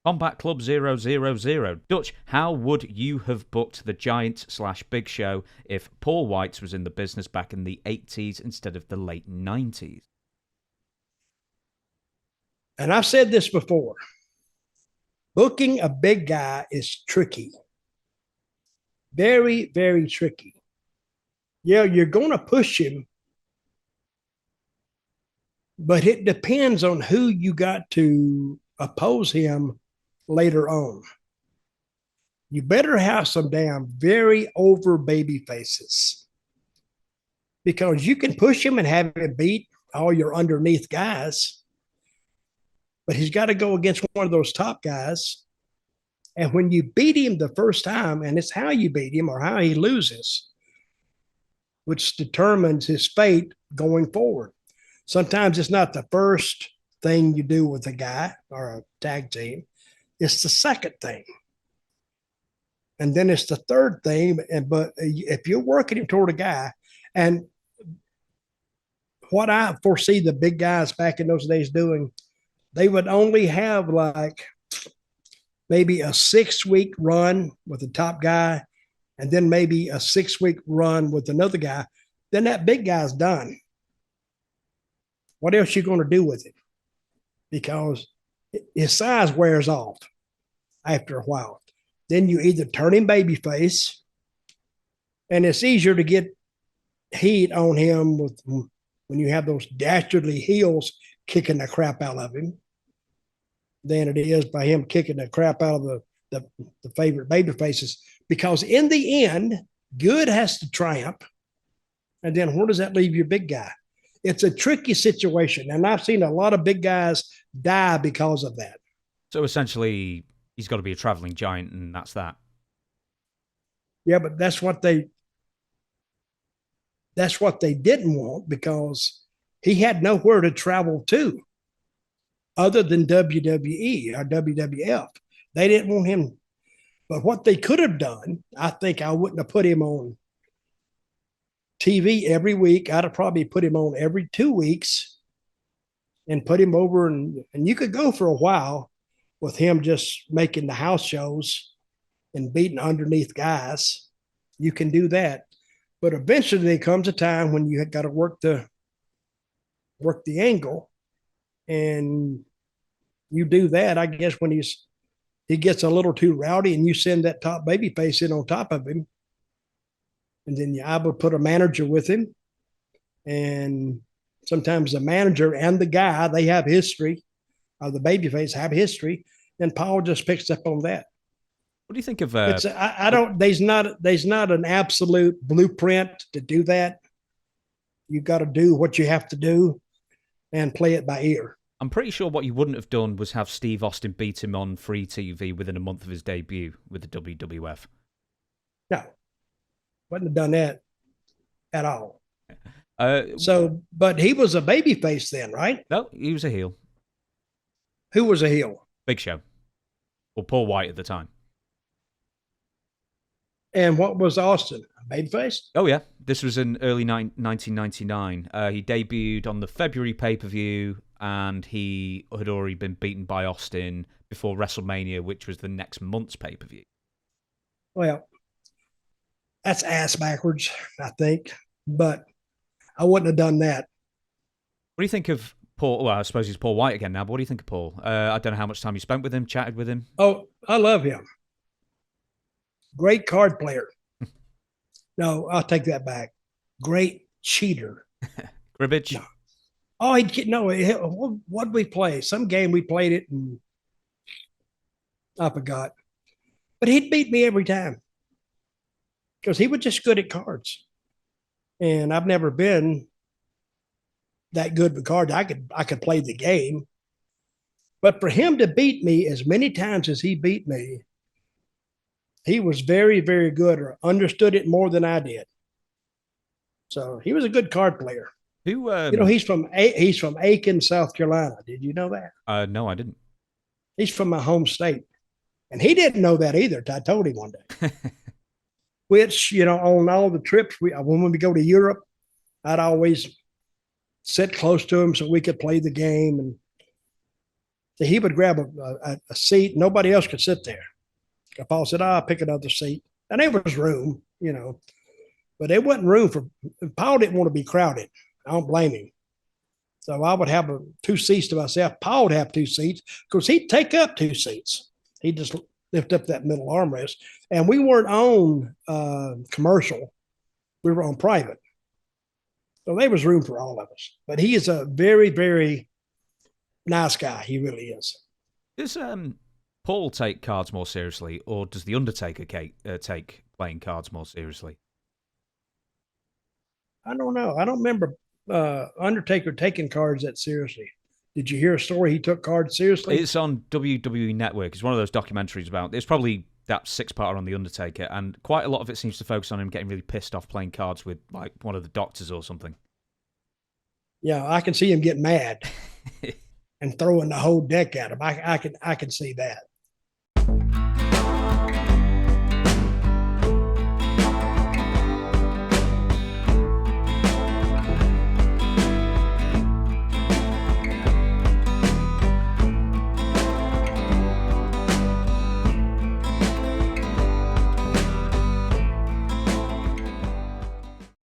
Combat Club 000. Dutch, how would you have booked the Giant/Big Show if Paul Wight was in the business back in the 80s instead of the late 90s? And I've said this before. Booking a big guy is tricky. Very, very tricky. Yeah, you're going to push him, but it depends on who you got to oppose him later on. You better have some damn very over baby faces, because you can push him and have him beat all your underneath guys, but he's got to go against one of those top guys. And when you beat him the first time, and it's how you beat him or how he loses, which determines his fate going forward. Sometimes it's not the first thing you do with a guy or a tag team, it's the second thing. And then it's the third thing. But if you're working him toward a guy, and what I foresee the big guys back in those days doing, they would only have like maybe a 6-week run with the top guy, and then maybe a 6-week run with another guy. Then that big guy's done. What else are you going to do with it? Because his size wears off after a while. Then you either turn him babyface, and it's easier to get heat on him with when you have those dastardly heels kicking the crap out of him than it is by him kicking the crap out of the favorite baby faces. Because in the end, good has to triumph. And then where does that leave your big guy? It's a tricky situation. And I've seen a lot of big guys die because of that. So essentially, he's got to be a traveling giant, and that's that. Yeah, but that's what they didn't want, because he had nowhere to travel to other than WWE or WWF. They didn't want him. But what they could have done, I think I wouldn't have put him on TV every week. I'd have probably put him on every 2 weeks and put him over. And you could go for a while with him just making the house shows and beating underneath guys. You can do that. But eventually there comes a time when you got to work the angle. And you do that, I guess, when he gets a little too rowdy, and you send that top baby face in on top of him. And then I would put a manager with him. And sometimes the manager and the guy, they have history, or the baby face have history. And Paul just picks up on that. What do you think of? I don't. There's not an absolute blueprint to do that. You got to do what you have to do, and play it by ear. I'm pretty sure what you wouldn't have done was have Steve Austin beat him on free TV within a month of his debut with the WWF. No, wouldn't have done that at all. But he was a babyface then, right? No, he was a heel. Who was a heel? Big Show. Or Paul Wight at the time. And what was Austin? A babyface? Oh, yeah. This was in early 1999. He debuted on the February pay-per-view, and he had already been beaten by Austin before WrestleMania, which was the next month's pay-per-view. Well, that's ass backwards, I think. But I wouldn't have done that. What do you think of Paul? Well, I suppose he's Paul Wight again now, but what do you think of Paul? I don't know how much time you spent with him, chatted with him. Oh, I love him. Great card player. No, I'll take that back. Great cheater. Cribbage? No. Oh, what did we play? Some game we played it, and I forgot. But he'd beat me every time because he was just good at cards. And I've never been that good with cards. I could play the game. But for him to beat me as many times as he beat me, he was very, very good, or understood it more than I did. So he was a good card player. He's from Aiken, South Carolina. Did you know that? No, I didn't. He's from my home state, and he didn't know that either. I told him one day. Which, on all the trips when we go to Europe, I'd always sit close to him so we could play the game. And So he would grab a seat. Nobody else could sit there. If Paul said, I'll pick another seat. And there was room, you know, but there wasn't room for, Paul didn't want to be crowded. I don't blame him. So I would have two seats to myself. Paul would have two seats because he'd take up two seats. He'd just lift up that middle armrest. And we weren't on commercial. We were on private. So there was room for all of us. But he is a very, very nice guy. He really is. Does Paul take cards more seriously, or does The Undertaker take playing cards more seriously? I don't know. I don't remember Undertaker taking cards that seriously. Did you hear a story he took cards seriously? It's on WWE Network. It's one of those documentaries about. It's probably that 6-parter on The Undertaker, and quite a lot of it seems to focus on him getting really pissed off playing cards with like one of the doctors or something. Yeah, I can see him getting mad and throwing the whole deck at him. I can see that.